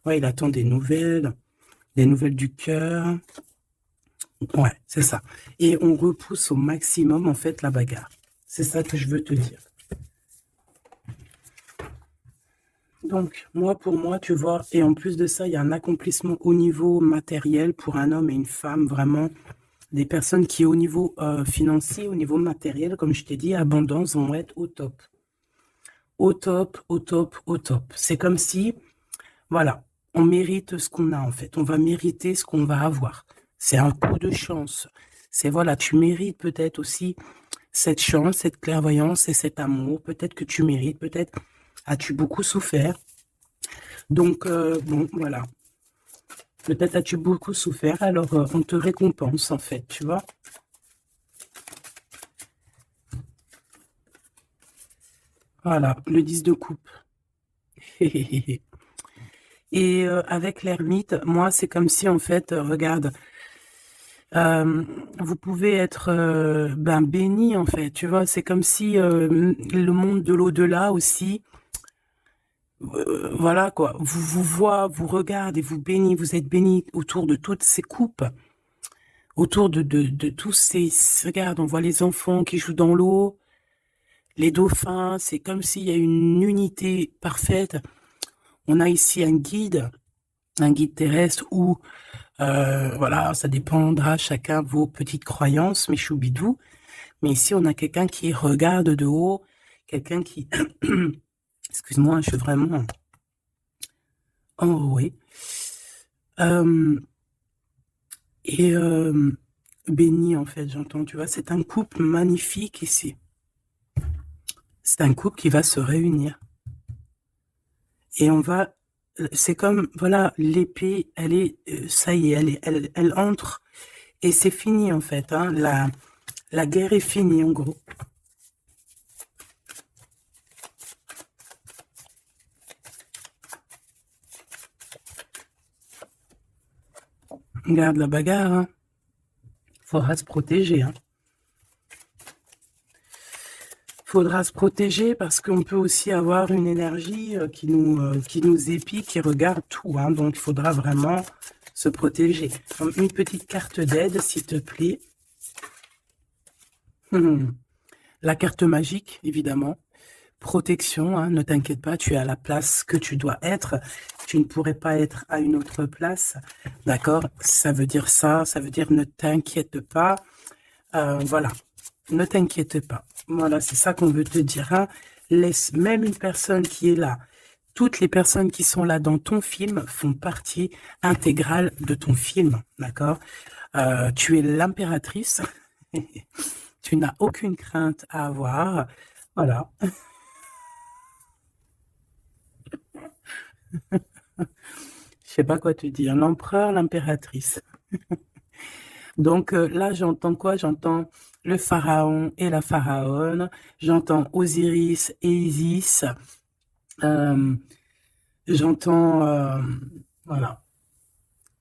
Speaker 1: Ouais, il attend des nouvelles du cœur. Ouais, c'est ça. Et on repousse au maximum, en fait, la bagarre. C'est ça que je veux te dire. Donc, pour moi, tu vois, et en plus de ça, il y a un accomplissement au niveau matériel pour un homme et une femme, vraiment, des personnes qui, au niveau financier, au niveau matériel, comme je t'ai dit, abondance, vont être au top. Au top, au top, au top. C'est comme si, voilà, on mérite ce qu'on a, en fait. On va mériter ce qu'on va avoir. C'est un coup de chance. C'est, voilà, tu mérites peut-être aussi cette chance, cette clairvoyance et cet amour. Peut-être que tu mérites, peut-être As-tu beaucoup souffert? Donc, bon, voilà. Peut-être as-tu beaucoup souffert, alors on te récompense, en fait, tu vois? Voilà, le 10 de coupe. Et avec l'ermite, moi, c'est comme si, en fait, regarde, vous pouvez être ben, béni, en fait, tu vois? C'est comme si le monde de l'au-delà aussi, voilà, quoi, vous voit, vous regarde et vous bénit, vous êtes béni autour de toutes ces coupes, autour de tous ces... Regarde, on voit les enfants qui jouent dans l'eau, les dauphins, c'est comme s'il y a une unité parfaite. On a ici un guide terrestre où, voilà, ça dépendra chacun vos petites croyances, mes choubidous. Mais ici, on a quelqu'un qui regarde de haut, quelqu'un qui... Excuse-moi, je suis vraiment... Oh oui. Et béni, en fait, j'entends, tu vois, c'est un couple magnifique ici. C'est un couple qui va se réunir. Et on va... C'est comme, voilà, l'épée, elle est... ça y est, elle entre. Et c'est fini, en fait. Hein, la guerre est finie, en gros. Regarde la bagarre, hein. Faudra se protéger, hein. Faudra se protéger parce qu'on peut aussi avoir une énergie qui nous épie, qui regarde tout, hein. Donc, il faudra vraiment se protéger. Donc, une petite carte d'aide, s'il te plaît. La carte magique, évidemment. Protection, hein, ne t'inquiète pas, tu es à la place que tu dois être. Tu ne pourrais pas être à une autre place. D'accord? Ça veut dire ça, ça veut dire ne t'inquiète pas. Voilà, ne t'inquiète pas. Voilà, c'est ça qu'on veut te dire. Hein. Laisse même une personne qui est là. Toutes les personnes qui sont là dans ton film font partie intégrale de ton film. D'accord? Tu es l'impératrice. Tu n'as aucune crainte à avoir. Voilà. Je sais pas quoi te dire. L'empereur, l'impératrice. Donc là, j'entends quoi? J'entends le pharaon et la pharaone. J'entends Osiris et Isis. J'entends... voilà.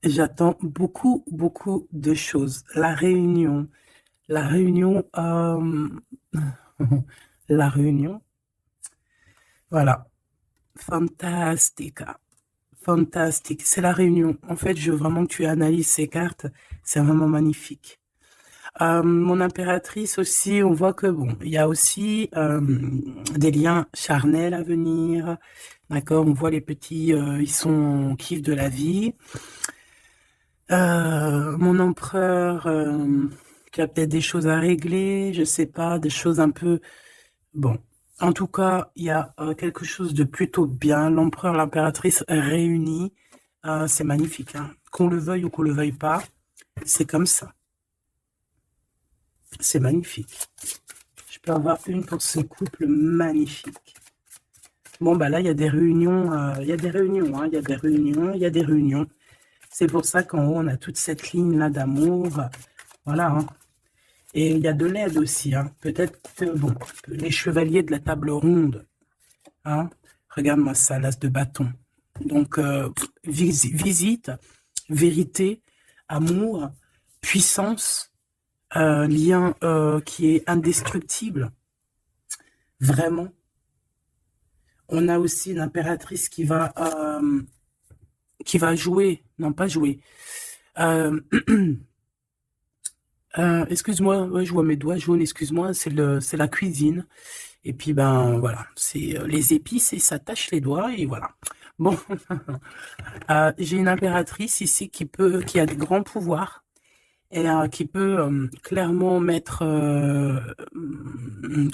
Speaker 1: J'attends beaucoup, beaucoup de choses. La réunion. La réunion... la réunion. Voilà. Fantastica. Fantastique. C'est la réunion. En fait, je veux vraiment que tu analyses ces cartes. C'est vraiment magnifique. Mon impératrice aussi, on voit que bon, il y a aussi des liens charnels à venir. D'accord, on voit les petits, ils sont en kiff de la vie. Mon empereur, qui a peut-être des choses à régler, je sais pas, des choses un peu... Bon, en tout cas, il y a quelque chose de plutôt bien. L'empereur, l'impératrice réunis, c'est magnifique. Hein. Qu'on le veuille ou qu'on le veuille pas, c'est comme ça. C'est magnifique. Je peux avoir une pour ce couple magnifique. Bon, bah là, il y a des réunions, il y a des réunions, hein, il y a des réunions, il y a des réunions. C'est pour ça qu'en haut, on a toute cette ligne-là d'amour. Voilà. Hein. Et il y a de l'aide aussi. Hein. Peut-être que, bon, les chevaliers de la table ronde. Hein. Regarde-moi ça, l'as de bâton. Donc, visite, vérité, amour, puissance, lien qui est indestructible. Vraiment. On a aussi l'impératrice qui va jouer, non pas jouer. Excuse-moi, ouais, je vois mes doigts jaunes, excuse-moi, c'est la cuisine. Et puis ben voilà, c'est les épices et ça tâche les doigts et voilà. Bon, j'ai une impératrice ici qui a de grands pouvoirs et qui peut clairement mettre,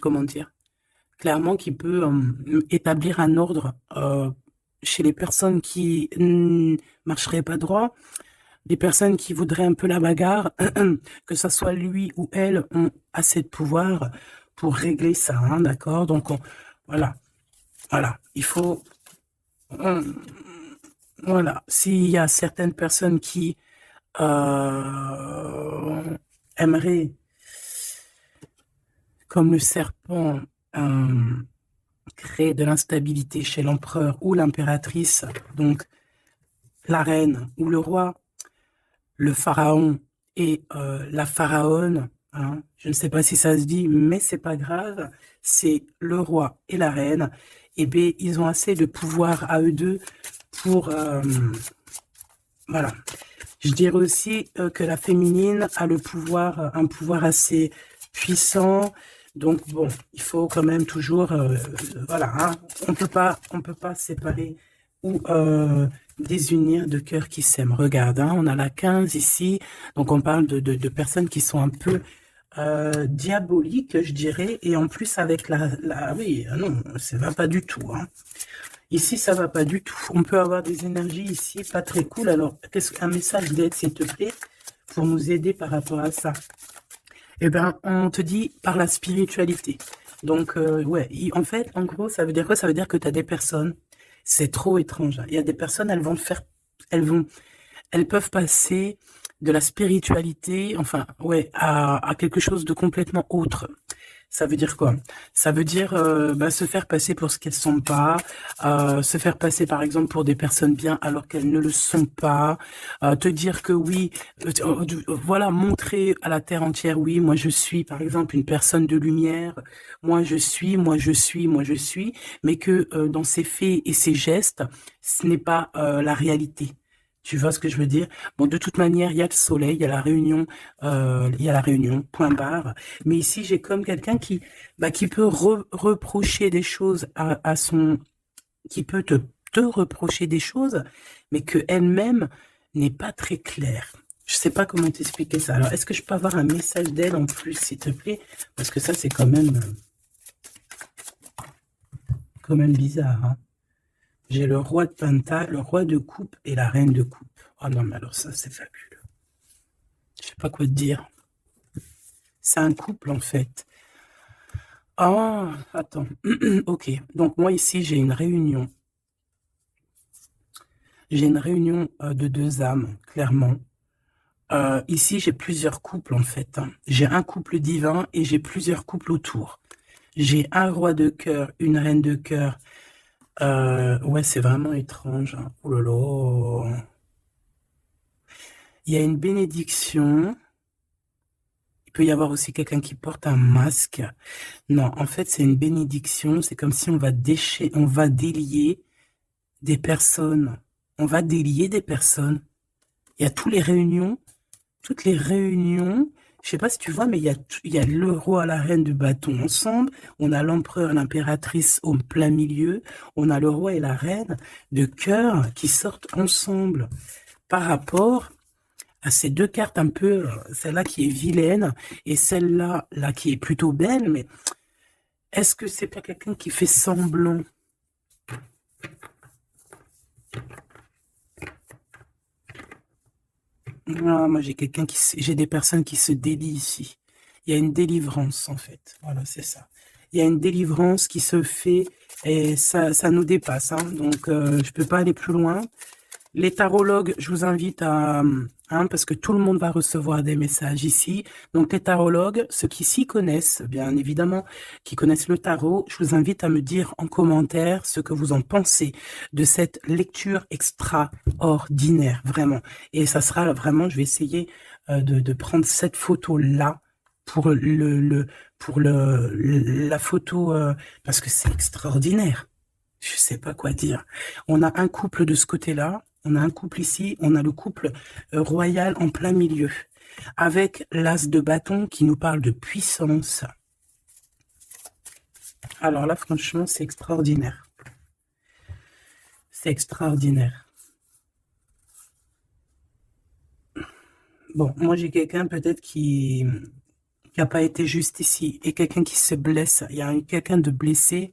Speaker 1: comment dire, clairement qui peut établir un ordre chez les personnes qui ne marcheraient pas droit, les personnes qui voudraient un peu la bagarre, que ce soit lui ou elle, ont assez de pouvoir pour régler ça, hein, d'accord? Donc, voilà. Voilà, il faut... Voilà, s'il y a certaines personnes qui aimeraient, comme le serpent, créer de l'instabilité chez l'empereur ou l'impératrice, donc la reine ou le roi, le pharaon et la pharaone, hein, je ne sais pas si ça se dit, mais c'est pas grave, c'est le roi et la reine, et bien ils ont assez de pouvoir à eux deux pour voilà. Je dirais aussi que la féminine a le pouvoir, un pouvoir assez puissant. Donc bon, il faut quand même toujours, voilà, hein, on peut pas séparer ou désunir de cœurs qui s'aiment. Regarde, hein, on a la 15 ici, donc on parle de personnes qui sont un peu diaboliques, je dirais, et en plus avec oui, non, ça va pas du tout, hein. Ici, ça va pas du tout. On peut avoir des énergies ici pas très cool. Alors, qu'est-ce qu'un message d'aide, s'il te plaît, pour nous aider par rapport à ça? Eh bien, on te dit par la spiritualité. Donc, ouais, en fait, en gros, ça veut dire quoi? Ça veut dire que tu as des personnes, c'est trop étrange, hein. Il y a des personnes, elles vont te faire, elles peuvent passer de la spiritualité, enfin, ouais, à quelque chose de complètement autre. Ça veut dire quoi? Ça veut dire se faire passer pour ce qu'elles sont pas, se faire passer par exemple pour des personnes bien alors qu'elles ne le sont pas, te dire que oui, voilà, montrer à la terre entière, oui, moi je suis par exemple une personne de lumière, moi je suis, moi je suis, moi je suis, mais que dans ses faits et ses gestes, ce n'est pas la réalité. Tu vois ce que je veux dire? Bon, de toute manière, il y a le soleil, il y a la réunion, point barre. Mais ici, j'ai comme quelqu'un qui peut reprocher des choses à son, qui peut te reprocher des choses, mais que elle-même n'est pas très claire. Je sais pas comment t'expliquer ça. Alors, est-ce que je peux avoir un message d'elle en plus, s'il te plaît? Parce que ça, c'est quand même bizarre, hein. J'ai le roi de Pentacle, le roi de coupe et la reine de coupe. Oh non, mais alors ça, c'est fabuleux. Je sais pas quoi te dire. C'est un couple, en fait. Ah, attends. Ok. Donc, moi, ici, j'ai une réunion. J'ai une réunion de deux âmes, clairement. Ici, j'ai plusieurs couples, en fait, hein. J'ai un couple divin et j'ai plusieurs couples autour. J'ai un roi de cœur, une reine de cœur. Ouais, c'est vraiment étrange, hein. Oh là là. Il y a une bénédiction. Il peut y avoir aussi quelqu'un qui porte un masque. Non, en fait, c'est une bénédiction. C'est comme si on va délier des personnes. On va délier des personnes. Il y a toutes les réunions. Je sais pas si tu vois, mais il y a le roi, la reine de bâton ensemble. On a l'empereur, l'impératrice au plein milieu. On a le roi et la reine de cœur qui sortent ensemble par rapport à ces deux cartes un peu, celle-là qui est vilaine et celle-là là qui est plutôt belle, mais est-ce que c'est pas quelqu'un qui fait semblant? Ah, moi j'ai des personnes qui se délient ici. Il y a une délivrance en fait. Voilà, c'est ça. Il y a une délivrance qui se fait et ça nous dépasse, hein. Donc je peux pas aller plus loin. Les tarologues, je vous invite parce que tout le monde va recevoir des messages ici. Donc les tarologues, ceux qui s'y connaissent, bien évidemment, qui connaissent le tarot, je vous invite à me dire en commentaire ce que vous en pensez de cette lecture extraordinaire, vraiment. Et ça sera vraiment, je vais essayer de prendre cette photo-là pour la photo, parce que c'est extraordinaire. Je sais pas quoi dire. On a un couple de ce côté-là, on a un couple ici, on a le couple royal en plein milieu, avec l'as de bâton qui nous parle de puissance. Alors là, franchement, c'est extraordinaire. C'est extraordinaire. Bon, moi j'ai quelqu'un peut-être qui n'a pas été juste ici, et quelqu'un qui se blesse. Il y a quelqu'un de blessé.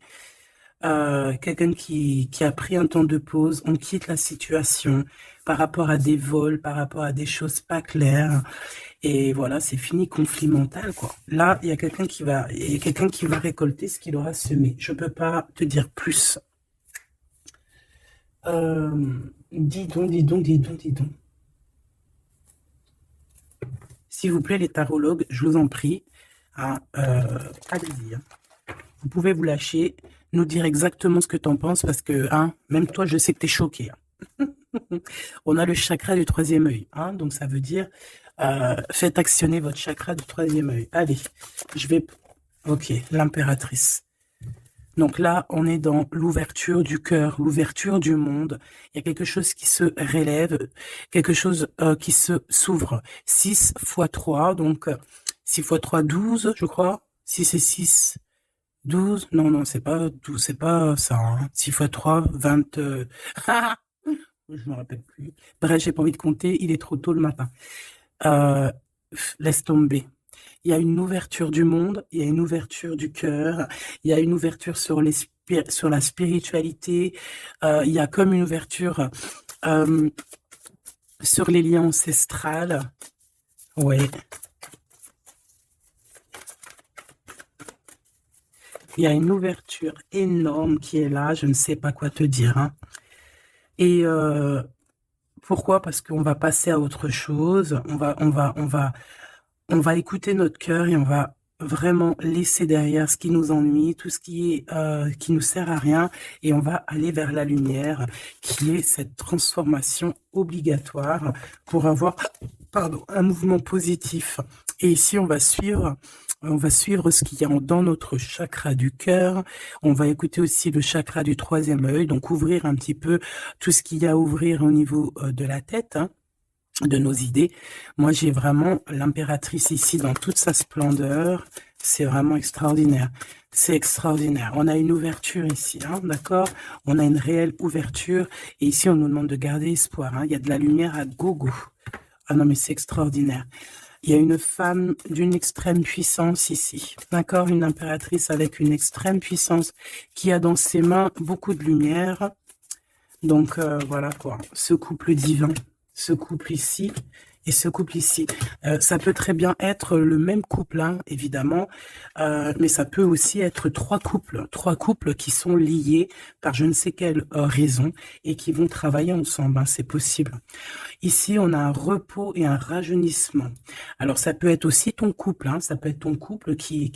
Speaker 1: quelqu'un qui a pris un temps de pause, on quitte la situation par rapport à des vols, par rapport à des choses pas claires. Et voilà, c'est fini, conflit mental, quoi. Là, il y a quelqu'un qui va récolter ce qu'il aura semé. Je peux pas te dire plus. Dis donc, dis donc, dis donc, dis donc. S'il vous plaît, les tarologues, je vous en prie, hein, allez-y, hein. Vous pouvez vous lâcher, nous dire exactement ce que tu en penses, parce que, hein, même toi, je sais que tu es choqué, hein. On a le chakra du troisième œil, hein, donc ça veut dire, faites actionner votre chakra du troisième œil. Allez, je vais... Ok, l'impératrice. Donc là, on est dans l'ouverture du cœur, l'ouverture du monde. Il y a quelque chose qui se relève, quelque chose qui s'ouvre. 6 fois 3, donc 6 fois 3, 12, je crois. 6 et 6, 12. Non, non, c'est pas 12, c'est pas ça. Hein. 6 fois 3, 20... je me rappelle plus. Bref, j'ai pas envie de compter, il est trop tôt le matin. Laisse tomber. Il y a une ouverture du monde, il y a une ouverture du cœur, il y a une ouverture sur la spiritualité, il y a comme une ouverture sur les liens ancestrales. Ouais. Il y a une ouverture énorme qui est là, je ne sais pas quoi te dire. Hein. Et pourquoi? Parce qu'on va passer à autre chose, on va écouter notre cœur et on va vraiment laisser derrière ce qui nous ennuie, tout ce qui nous sert à rien, et on va aller vers la lumière, qui est cette transformation obligatoire pour avoir, un mouvement positif. Et ici, on va suivre ce qu'il y a dans notre chakra du cœur. On va écouter aussi le chakra du troisième œil, donc ouvrir un petit peu tout ce qu'il y a à ouvrir au niveau de la tête, hein, de nos idées. Moi, j'ai vraiment l'impératrice ici dans toute sa splendeur. C'est vraiment extraordinaire. C'est extraordinaire. On a une ouverture ici, hein, d'accord? On a une réelle ouverture. Et ici, on nous demande de garder espoir. Hein. Il y a de la lumière à gogo. Ah non, mais c'est extraordinaire. Il y a une femme d'une extrême puissance ici, d'accord? Une impératrice avec une extrême puissance qui a dans ses mains beaucoup de lumière. Donc, voilà quoi, ce couple divin, ce couple ici et ce couple ici. Ça peut très bien être le même couple, hein, évidemment, mais ça peut aussi être trois couples qui sont liés par je ne sais quelle raison et qui vont travailler ensemble, hein, c'est possible. Ici, on a un repos et un rajeunissement. Alors, ça peut être aussi ton couple, hein, ça peut être ton couple qui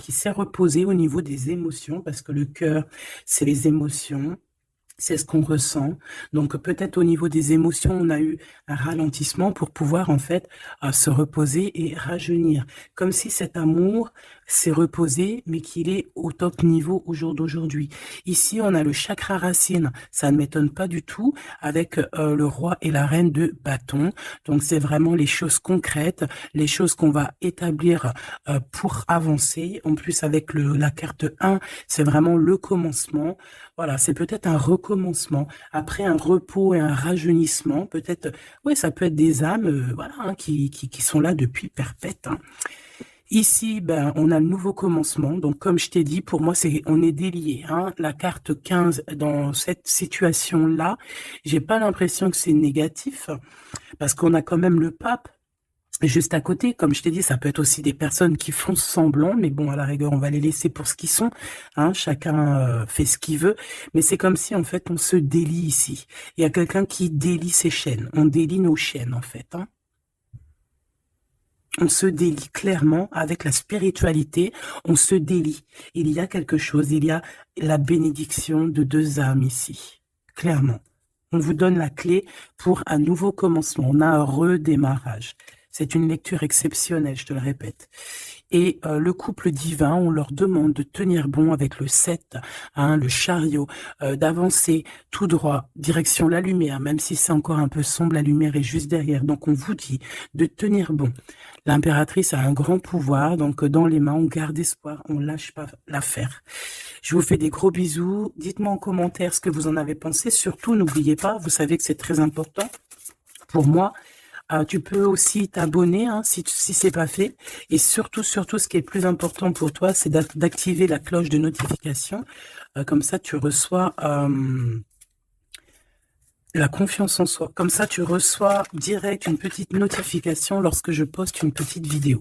Speaker 1: s'est reposé au niveau des émotions, parce que le cœur, c'est les émotions. C'est ce qu'on ressent. Donc peut-être au niveau des émotions, on a eu un ralentissement pour pouvoir en fait se reposer et rajeunir. Comme si cet amour s'est reposé, mais qu'il est au top niveau au jour d'aujourd'hui. Ici, on a le chakra racine. Ça ne m'étonne pas du tout avec le roi et la reine de bâton. Donc c'est vraiment les choses concrètes, les choses qu'on va établir pour avancer. En plus avec la carte 1, c'est vraiment le commencement. Voilà, c'est peut-être un recommencement, après un repos et un rajeunissement, peut-être, ouais, ça peut être des âmes, voilà, hein, qui sont là depuis perpète. Hein. Ici, ben, on a le nouveau commencement. Donc, comme je t'ai dit, pour moi, on est délié. Hein. La carte 15, dans cette situation-là, j'ai pas l'impression que c'est négatif, parce qu'on a quand même le pape. Juste à côté, comme je t'ai dit, ça peut être aussi des personnes qui font semblant, mais bon, à la rigueur, on va les laisser pour ce qu'ils sont. Hein, chacun fait ce qu'il veut, mais c'est comme si, en fait, on se délie ici. Il y a quelqu'un qui délie ses chaînes. On délie nos chaînes, en fait. Hein. On se délie clairement avec la spiritualité. On se délie. Il y a quelque chose. Il y a la bénédiction de deux âmes ici. Clairement. On vous donne la clé pour un nouveau commencement. On a un redémarrage. C'est une lecture exceptionnelle, je te le répète. Et le couple divin, on leur demande de tenir bon avec le 7, hein, le chariot, d'avancer tout droit, direction la lumière, même si c'est encore un peu sombre, la lumière est juste derrière. Donc on vous dit de tenir bon. L'impératrice a un grand pouvoir, donc dans les mains, on garde espoir, on lâche pas l'affaire. Je vous fais des gros bisous. Dites-moi en commentaire ce que vous en avez pensé. Surtout, n'oubliez pas, vous savez que c'est très important pour moi, Tu peux aussi t'abonner hein, si c'est pas fait. Et surtout, ce qui est plus important pour toi, c'est d'activer la cloche de notification. Comme ça, tu reçois la confiance en soi. Comme ça, tu reçois direct une petite notification lorsque je poste une petite vidéo.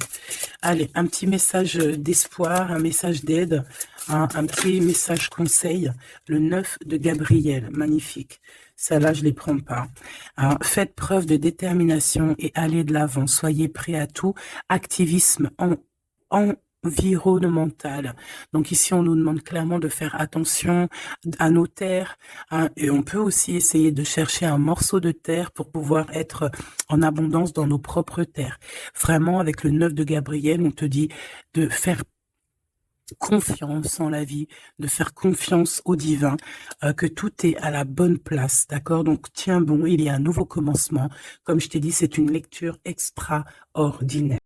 Speaker 1: Allez, un petit message d'espoir, un message d'aide, un petit message conseil. Le 9 de Gabriel, magnifique. Celle-là, je ne les prends pas. Alors, faites preuve de détermination et allez de l'avant. Soyez prêts à tout. Activisme environnemental. Donc ici, on nous demande clairement de faire attention à nos terres. Hein, et on peut aussi essayer de chercher un morceau de terre pour pouvoir être en abondance dans nos propres terres. Vraiment, avec le 9 de Gabriel, on te dit de faire confiance en la vie, de faire confiance au divin, que tout est à la bonne place, d'accord? Donc, tiens bon, il y a un nouveau commencement. Comme je t'ai dit, c'est une lecture extraordinaire.